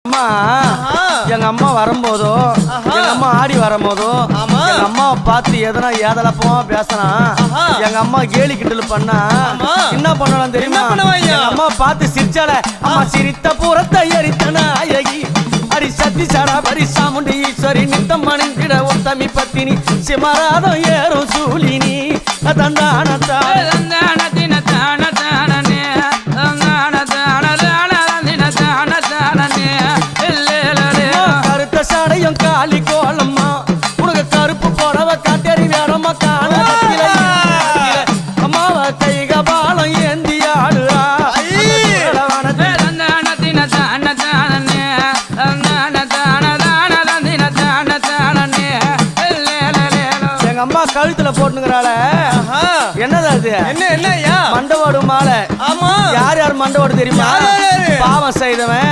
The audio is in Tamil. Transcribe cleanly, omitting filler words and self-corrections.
அம்மா எங்க அம்மா வரும்போதோ எங்க அம்மா ஆடி வரும்போதோ எங்க அம்மாவை பார்த்து எதனா ஏதலப்பமா பேசலாம் எங்க அம்மா கேலி கிண்டல் பண்ணா என்ன பண்ணலாம் தெரியுமா? எங்க அம்மா பார்த்து சிரிச்சால அம்மா சிரித்த பூரத்தை எரித்தன அழகி அடி சத்தி சடா பரி சாமுண்டி ஈஸ்வரி நித்தம் மணிந்திட உத்தமி பத்தினி சிமராதம் ஏறும் சூலினி தந்தானத்தா சடையும் காலி கோலம்மா உனக்கு கருப்பு போலவ காட்டறி வேறம்மா காண அம்மாவ கைக பாலம் ஏந்தி ஆடுறா எங்க அம்மா கழுத்துல போட்டுங்கிறாள என்னது அது? என்ன மண்டவோடு மாலை. யார் யார் மண்டவோடு தெரியுமா? பாவம் செய்தவன்